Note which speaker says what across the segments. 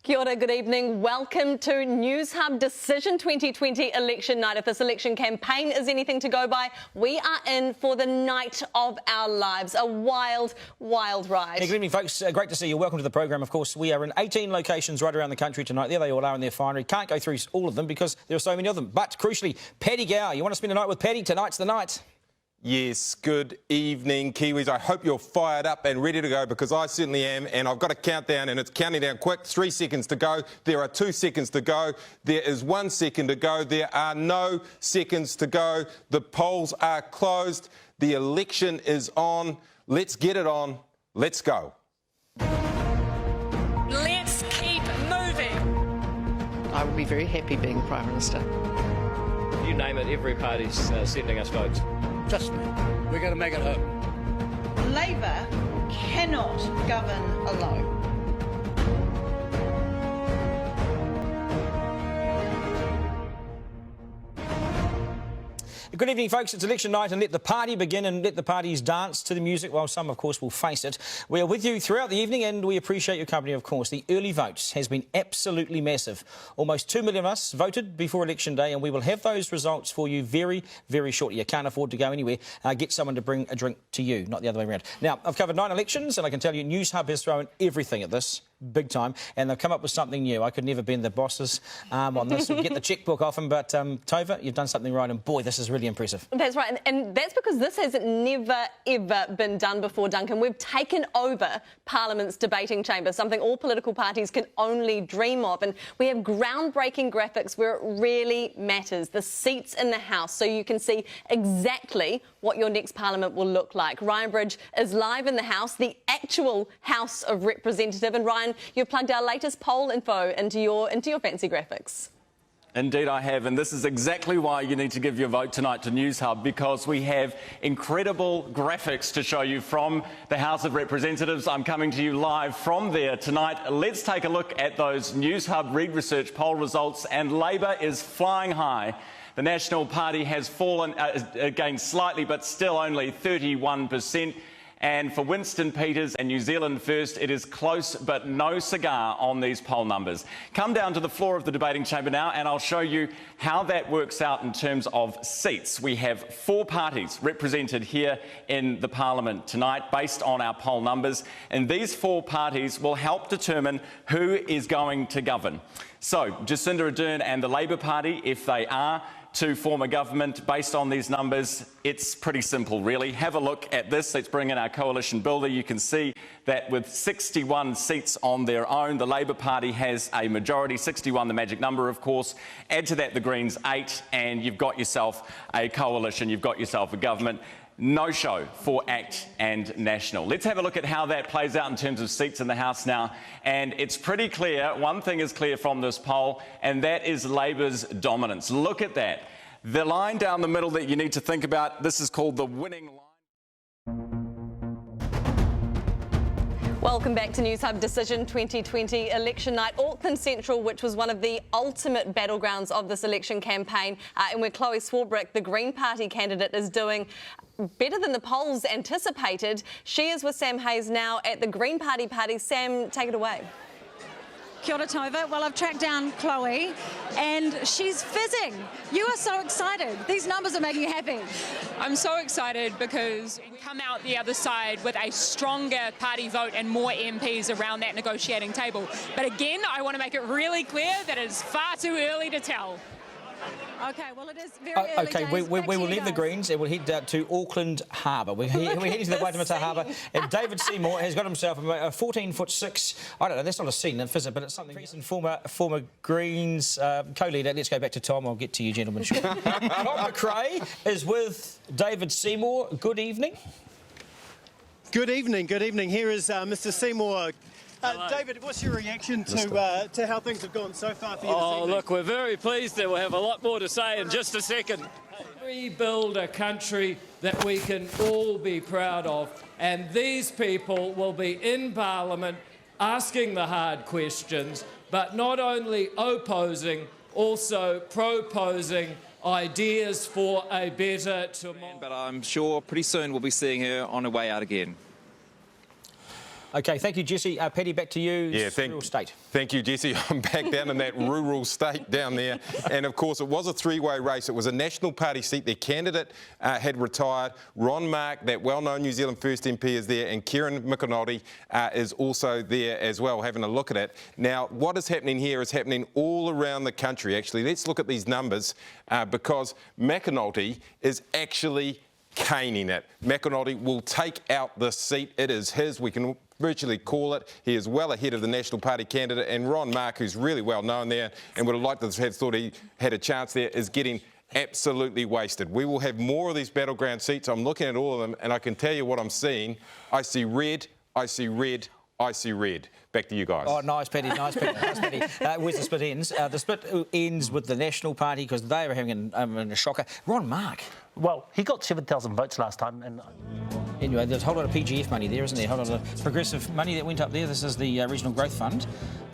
Speaker 1: Kia ora, good evening. Welcome to Newshub Decision 2020 Election Night. If this election campaign is anything to go by, we are in for the night of our lives. A wild, wild ride.
Speaker 2: Good evening, folks. Great to see you. Welcome to the programme. Of course, we are in 18 locations right around the country tonight. There they all are in their finery. Can't go through all of them because there are so many of them. But crucially, Paddy Gower. You want to spend the night with Paddy? Tonight's the night.
Speaker 3: Yes, good evening, Kiwis. I hope you're fired up and ready to go because I certainly am, and I've got a countdown and it's counting down quick. 3 seconds to go. There are 2 seconds to go. There is 1 second to go. There are no seconds to go. The polls are closed. The election is on. Let's get it on. Let's go.
Speaker 4: Let's keep moving.
Speaker 5: I would be very happy being Prime Minister.
Speaker 6: You name it, every party's sending us votes.
Speaker 7: Trust me, we're going to make it happen.
Speaker 8: Labour cannot govern alone.
Speaker 2: Good evening, folks. It's election night, and let the party begin and let the parties dance to the music, while some, of course, will face it. We are with you throughout the evening, and we appreciate your company, of course. The early votes has been absolutely massive. Almost 2 million of us voted before Election Day, and we will have those results for you very, very shortly. You can't afford to go anywhere. Get someone to bring a drink to you, not the other way around. Now, I've covered 9 elections, and I can tell you Newshub has thrown everything at this. Big time, and they've come up with something new. I could never bend the boss's arm on this or get the chequebook off him, but Tova, you've done something right, and boy, this is really impressive.
Speaker 1: That's right, and that's because this has never, ever been done before, Duncan. We've taken over Parliament's debating chamber, something all political parties can only dream of, and we have groundbreaking graphics where it really matters, the seats in the House, so you can see exactly what your next Parliament will look like. Ryan Bridge is live in the House, the actual House of Representatives, and Ryan, you've plugged our latest poll info into your fancy graphics.
Speaker 9: Indeed I have, and this is exactly why you need to give your vote tonight to Newshub, because we have incredible graphics to show you from the House of Representatives. I'm coming to you live from there tonight. Let's take a look at those Newshub Read Research poll results, and Labour is flying high. The National Party has fallen again slightly, but still only 31%. And for Winston Peters and New Zealand First, it is close but no cigar on these poll numbers. Come down to the floor of the debating chamber now and I'll show you how that works out in terms of seats. We have 4 parties represented here in the Parliament tonight based on our poll numbers, and these 4 parties will help determine who is going to govern. So Jacinda Ardern and the Labour Party, if they are to form a government based on these numbers, it's pretty simple really. Have a look at this. Let's bring in our coalition builder. You can see that with 61 seats on their own, the Labour Party has a majority, 61 the magic number of course. Add to that the Greens 8 and you've got yourself a coalition, you've got yourself a government. No show for ACT and National. Let's have a look at how that plays out in terms of seats in the House now. And it's pretty clear, one thing is clear from this poll, and that is Labour's dominance. Look at that. The line down the middle that you need to think about, this is called the winning line.
Speaker 1: Welcome back to Newshub Decision 2020 Election Night. Auckland Central, which was one of the ultimate battlegrounds of this election campaign, and where Chloe Swarbrick, the Green Party candidate, is doing better than the polls anticipated. She is with Sam Hayes now at the Green Party party. Sam, take it away.
Speaker 4: Kia ora, Tova. Well, I've tracked down Chloe and she's fizzing. You are so excited. These numbers are making you happy.
Speaker 10: I'm so excited because we come out the other side with a stronger party vote and more MPs around that negotiating table. But again, I want to make it really clear that it's far too early to tell.
Speaker 4: Okay, well, it is very early days.
Speaker 2: We will leave the Greens and we'll head down to Auckland Harbour. We're heading to the Waitemata Harbour, and David Seymour has got himself a 14'6". I don't know, that's not a scene, but it's something. Former Greens co-leader. Let's go back to Tom. I'll get to you, gentlemen. Sure. Tom McRae is with David Seymour. Good evening.
Speaker 11: Good evening. Good evening. Here is Mr. Seymour. David, what's your reaction to how things have gone so far for you this evening?
Speaker 6: Look, we're very pleased and we'll have a lot more to say in just a second. Rebuild a country that we can all be proud of, and these people will be in Parliament asking the hard questions, but not only opposing, also proposing ideas for a better tomorrow.
Speaker 12: But I'm sure pretty soon we'll be seeing her on her way out again.
Speaker 2: OK, thank you, Jesse. Paddy, back to you.
Speaker 3: Yeah,
Speaker 2: rural state.
Speaker 3: Thank you, Jesse. I'm back down in that rural state down there. And, of course, it was a three-way race. It was a National Party seat. Their candidate had retired. Ron Mark, that well-known New Zealand First MP, is there, and Kieran McAnally is also there as well, having a look at it. Now, what is happening here is happening all around the country, actually. Let's look at these numbers because McAnally is actually caning it. McAnally will take out this seat. It is his. We can virtually call it. He is well ahead of the National Party candidate, and Ron Mark, who's really well known there and would have liked to have thought he had a chance there, is getting absolutely wasted. We will have more of these battleground seats. I'm looking at all of them, and I can tell you what I'm seeing. I see red, I see red, I see red. Back to you guys.
Speaker 2: Oh, nice, Paddy, nice, Paddy, nice, Paddy. Where's the split ends? The split ends with the National Party because they were having a shocker. Ron Mark.
Speaker 12: Well, he got 7,000 votes last time. And
Speaker 2: anyway, there's a whole lot of PGF money there, isn't there? A whole lot of progressive money that went up there. This is the Regional Growth Fund.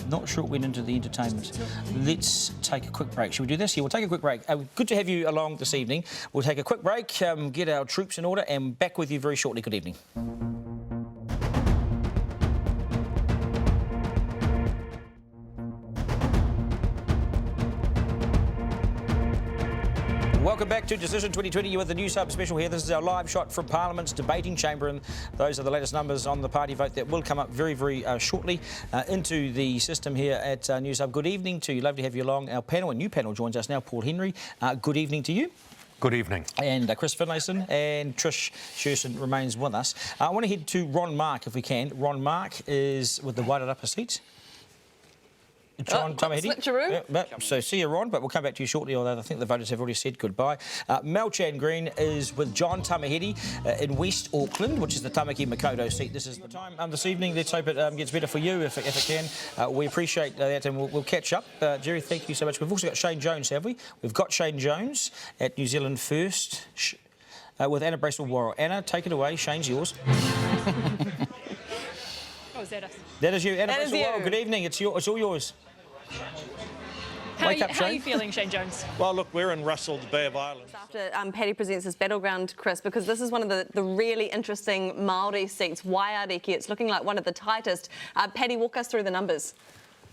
Speaker 2: Not sure it went into the entertainment. Let's take a quick break. Should we do this? Yeah, we'll take a quick break. Good to have you along this evening. We'll take a quick break, get our troops in order, and back with you very shortly. Good evening. Welcome back to Decision 2020. You're with the Newshub special here. This is our live shot from Parliament's debating chamber, and those are the latest numbers on the party vote that will come up very, very shortly into the system here at Newshub. Good evening to you. Lovely to have you along. Our panel, a new panel, joins us now. Paul Henry, good evening to you.
Speaker 13: Good evening.
Speaker 2: And Chris Finlayson and Trish Sherson remains with us. I want to head to Ron Mark, if we can. Ron Mark is with the whited upper seats. John Tamahedi. Yep. So see you, Ron, but we'll come back to you shortly, although I think the voters have already said goodbye. Melchan Green is with John Tamahedi in West Auckland, which is the Tamaki Makaurau seat. This is the time this evening. Let's hope it gets better for you if it can. We appreciate that, and we'll catch up. Jerry, thank you so much. We've also got Shane Jones, have we? We've got Shane Jones at New Zealand First with Anna Bracewell-Worrell. Anna, take it away. Shane's yours.
Speaker 10: Oh, is that us?
Speaker 2: That is you, Anna
Speaker 10: That is
Speaker 2: Bracewell-Worrell.
Speaker 10: you.
Speaker 2: Good evening. It's all yours.
Speaker 10: How are you feeling, Shane Jones?
Speaker 13: Well, look, we're in Russell, the Bay of Islands.
Speaker 1: After Paddy presents his battleground, Chris, because this is one of the really interesting Māori seats, Waiariki. It's looking like one of the tightest. Paddy, walk us through the numbers.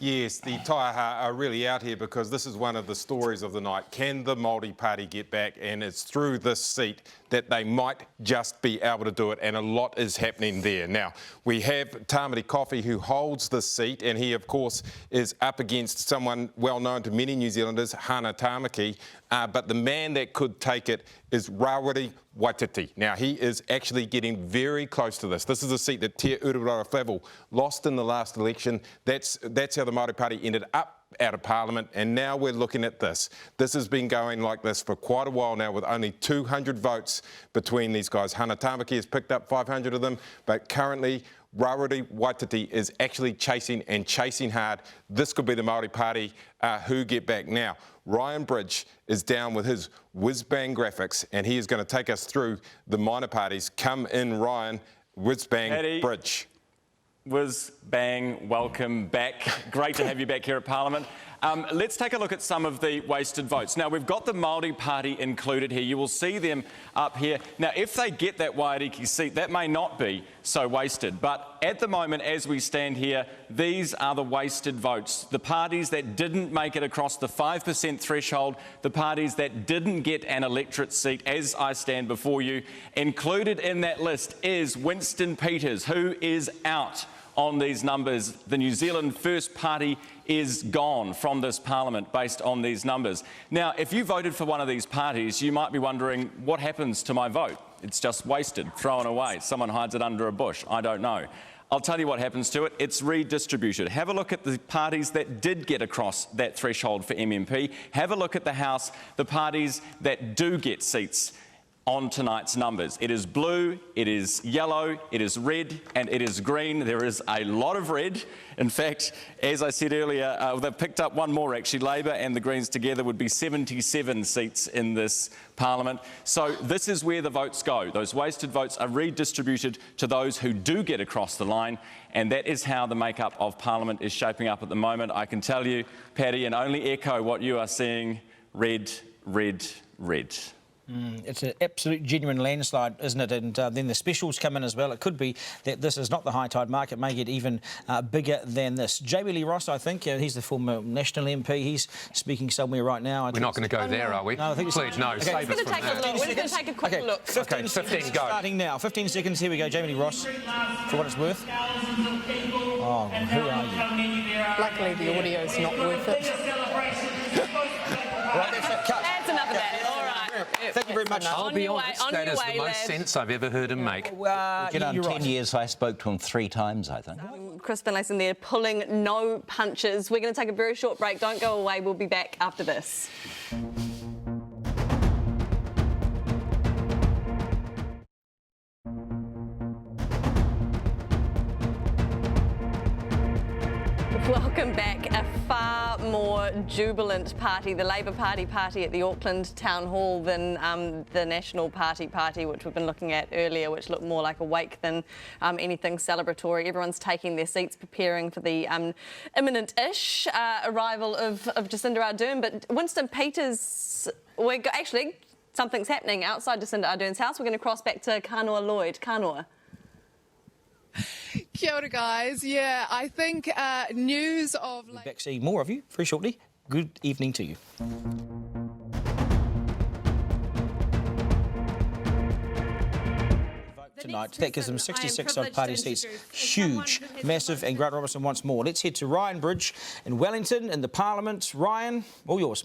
Speaker 3: Yes, the Taiaha are really out here because this is one of the stories of the night. Can the Māori Party get back? And it's through this seat that they might just be able to do it, and a lot is happening there. Now, we have Tamati Coffey, who holds this seat, and he, of course, is up against someone well known to many New Zealanders, Hana Tamaki, but the man that could take it is Rawiri Waititi. Now, he is actually getting very close to this. This is a seat that Te Ururara Flavel lost in the last election. That's how the Māori Party ended up out of Parliament, and now we're looking at this. This has been going like this for quite a while now, with only 200 votes between these guys. Hana Tamaki has picked up 500 of them, but currently Rawiri Waititi is actually chasing hard. This could be the Māori Party who get back. Now, Ryan Bridge is down with his whiz-bang graphics, and he is going to take us through the minor parties. Come in, Ryan. Whiz-bang Bridge.
Speaker 9: Whiz bang, welcome back. Great to have you back here at Parliament. Let's take a look at some of the wasted votes. Now, we've got the Māori Party included here. You will see them up here. Now, if they get that Waiariki seat, that may not be so wasted. But at the moment, as we stand here, these are the wasted votes. The parties that didn't make it across the 5% threshold, the parties that didn't get an electorate seat, as I stand before you. Included in that list is Winston Peters, who is out on these numbers. The New Zealand First Party is gone from this Parliament based on these numbers. Now, if you voted for one of these parties, you might be wondering, what happens to my vote? It's just wasted, thrown away. Someone hides it under a bush. I don't know. I'll tell you what happens to it. It's redistributed. Have a look at the parties that did get across that threshold for MMP. Have a look at the House, the parties that do get seats on tonight's numbers. It is blue, it is yellow, it is red, and it is green. There is a lot of red. In fact, as I said earlier, they've picked up one more actually. Labor and the Greens together would be 77 seats in this Parliament. So this is where the votes go. Those wasted votes are redistributed to those who do get across the line, and that is how the makeup of Parliament is shaping up at the moment. I can tell you, Paddy, and only echo what you are seeing: red, red, red.
Speaker 2: It's an absolute genuine landslide, isn't it? And then the specials come in as well. It could be that this is not the high tide mark. It may get even bigger than this. Jamie Lee Ross, I think, he's the former National MP. He's speaking somewhere right now.
Speaker 13: We're not going to go there, are we?
Speaker 2: No, I think
Speaker 13: Please, no.
Speaker 2: Okay.
Speaker 13: Save us from that.
Speaker 1: We're going to take a quick look.
Speaker 2: 15
Speaker 13: seconds, go.
Speaker 2: Starting now. 15 seconds. Here we go. Jamie Lee Ross, for what it's worth. Oh, who are you?
Speaker 5: Luckily, the audio's not worth it.
Speaker 2: Right, that's it. Cut.
Speaker 1: That's enough of that. All right.
Speaker 2: Thank you very much.
Speaker 13: I'll be honest, that is the most sense I've ever heard him make.
Speaker 14: In 10 years, I spoke to him 3 times, I think.
Speaker 1: Chris Finlayson there pulling no punches. We're going to take a very short break. Don't go away. We'll be back after this. Welcome back. A far more jubilant party, the Labour Party at the Auckland Town Hall than the National Party, which we've been looking at earlier, which looked more like a wake than anything celebratory. Everyone's taking their seats, preparing for the imminent-ish arrival of Jacinda Ardern. But Winston Peters, actually, something's happening outside Jacinda Ardern's house. We're going to cross back to Kanoa Lloyd. Kanoa.
Speaker 15: Kia ora, guys. Yeah, I think news of...
Speaker 2: We'll be back seeing more of you very shortly. Good evening to you. Tonight, that gives them 66 odd party seats. Huge, massive, and Grant Robertson once more. Let's head to Ryan Bridge in Wellington in the Parliament. Ryan, all yours.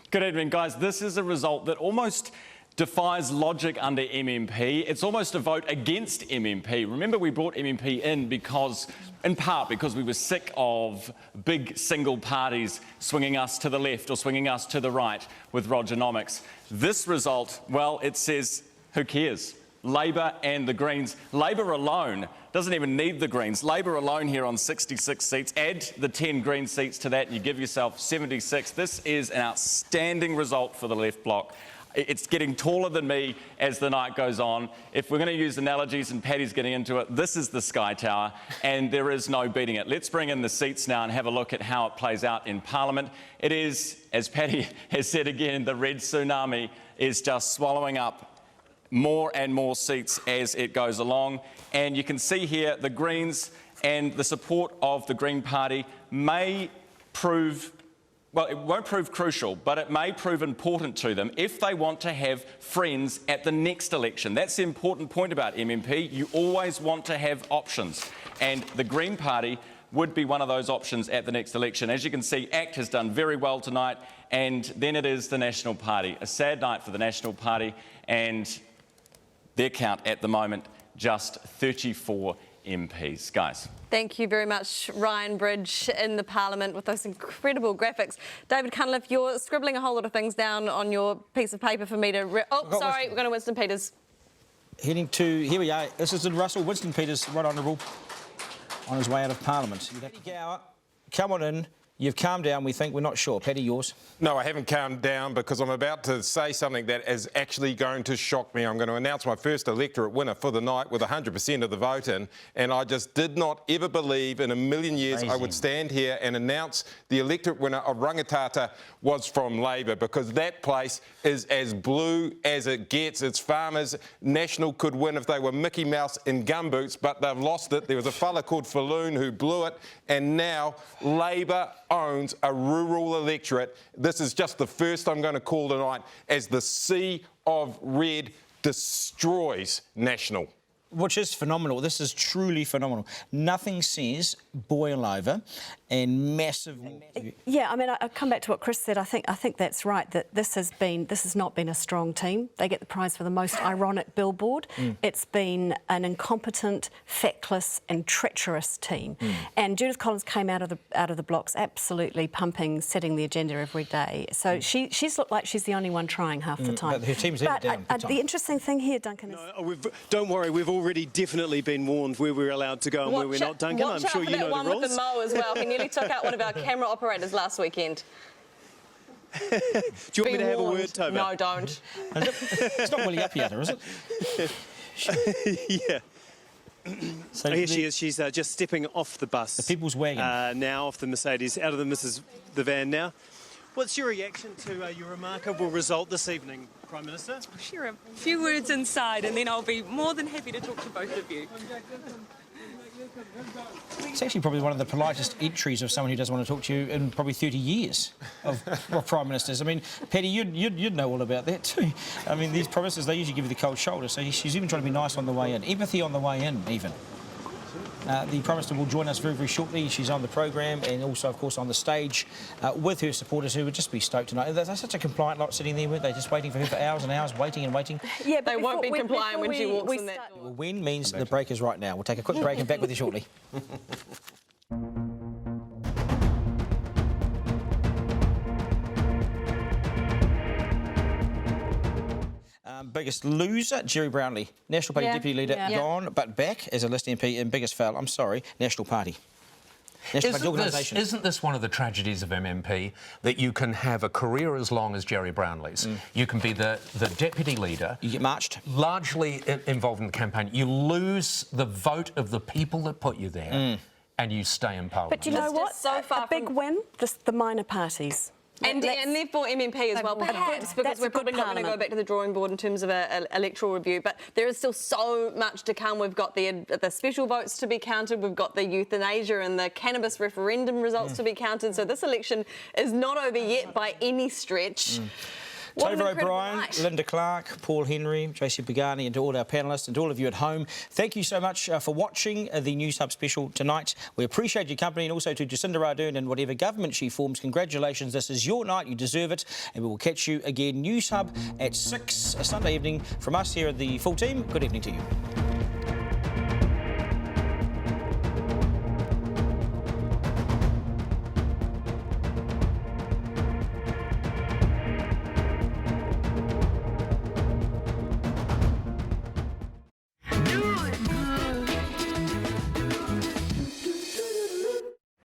Speaker 9: Good evening, guys. This is a result that almost defies logic under MMP. It's almost a vote against MMP. Remember, we brought MMP in in part because we were sick of big single parties swinging us to the left or swinging us to the right with Rogernomics. This result, well, it says, who cares? Labour and the Greens. Labour alone doesn't even need the Greens. Labour alone here on 66 seats. Add the 10 Green seats to that and you give yourself 76. This is an outstanding result for the left bloc. It's getting taller than me as the night goes on. If we're going to use analogies, and Paddy's getting into it, this is the Sky Tower, and there is no beating it. Let's bring in the seats now and have a look at how it plays out in Parliament. It is, as Paddy has said again, the red tsunami is just swallowing up more and more seats as it goes along. And you can see here the Greens and the support of the Green Party may prove... Well, it won't prove crucial, but it may prove important to them if they want to have friends at the next election. That's the important point about MMP. You always want to have options. And the Green Party would be one of those options at the next election. As you can see, ACT has done very well tonight. And then it is the National Party. A sad night for the National Party. And their count at the moment, just 34 MPs. Guys.
Speaker 1: Thank you very much, Ryan Bridge, in the Parliament with those incredible graphics. David Cunliffe, you're scribbling a whole lot of things down on your piece of paper for me to... we're going to Winston Peters.
Speaker 2: Heading to... Here we are. This is in Russell. Winston Peters, right honourable, on his way out of Parliament. Paddy Gower, come on in. You've calmed down, we think. We're not sure. Paddy, yours?
Speaker 3: No, I haven't calmed down because I'm about to say something that is actually going to shock me. I'm going to announce my first electorate winner for the night with 100% of the vote in, and I just did not ever believe in a million years I would stand here and announce the electorate winner of Rangitata was from Labour, because that place is as blue as it gets. It's farmers. National could win if they were Mickey Mouse in gumboots, but they've lost it. There was a fella called Falloon who blew it, and now Labour owns a rural electorate. This is just the first I'm going to call tonight as the sea of red destroys National.
Speaker 2: Which is phenomenal. This is truly phenomenal. Nothing says boil over and massive...
Speaker 16: Yeah, I mean, I come back to what Chris said. I think that's right, that this has not been a strong team. They get the prize for the most ironic billboard. It's been an incompetent, feckless and treacherous team. And Judith Collins came out of the blocks absolutely pumping, setting the agenda every day. So she's looked like she's the only one trying half the time.
Speaker 2: But her team's headed down.
Speaker 16: The interesting thing here, Duncan, is...
Speaker 11: No, don't worry, we've already definitely been warned where we're allowed to go and where we're not, Duncan. I'm sure you know the rules.
Speaker 1: Watch out for that one with the mow as well. He nearly took out one of our camera operators last weekend.
Speaker 11: Do you want me to have a word, Tova?
Speaker 1: No, don't.
Speaker 2: It's not Willie up yet, is it?
Speaker 11: Yeah. So here she is. She's just stepping off the bus.
Speaker 2: The people's wagon.
Speaker 11: Now off the Mercedes, out of the van now. What's your reaction to your remarkable result this evening, Prime Minister?
Speaker 17: Share a few words inside and then I'll be more than happy to talk to both of you.
Speaker 2: It's actually probably one of the politest entries of someone who doesn't want to talk to you in probably 30 years of Prime Ministers. I mean, Paddy, you'd know all about that too. I mean, these Prime Ministers, they usually give you the cold shoulder, so she's even trying to be nice on the way in. Empathy on the way in, even. The Prime Minister will join us very, very shortly. She's on the programme and also, of course, on the stage with her supporters who would just be stoked tonight. They're such a compliant lot sitting there, weren't they? Just waiting for her for hours and hours, waiting and waiting.
Speaker 1: Yeah, but they won't be compliant when she walks in that door.
Speaker 2: When means the break is right now. We'll take a quick break and back with you shortly. Biggest loser, Jerry Brownlee, National Party Deputy Leader, gone, but back as a list MP in biggest fail, I'm sorry, National Party.
Speaker 13: Isn't this one of the tragedies of MMP, that you can have a career as long as Jerry Brownlee's? You can be the deputy leader.
Speaker 2: You get marched.
Speaker 13: Largely involved in the campaign. You lose the vote of the people that put you there and you stay in Parliament.
Speaker 16: But you know what? So far a big win, the minor parties.
Speaker 1: And therefore MMP as well, perhaps, because we're probably not going to go back to the drawing board in terms of an electoral review, but there is still so much to come. We've got the special votes to be counted, we've got the euthanasia and the cannabis referendum results to be counted, so this election is not over yet by any stretch.
Speaker 2: Tova O'Brian, Linda Clark, Paul Henry, Tracy Pagani, and to all our panellists and to all of you at home, thank you so much for watching the Newshub special tonight. We appreciate your company, and also to Jacinda Ardern and whatever government she forms, congratulations. This is your night, you deserve it, and we will catch you again, Newshub at 6 Sunday evening. From us here at the full team, good evening to you.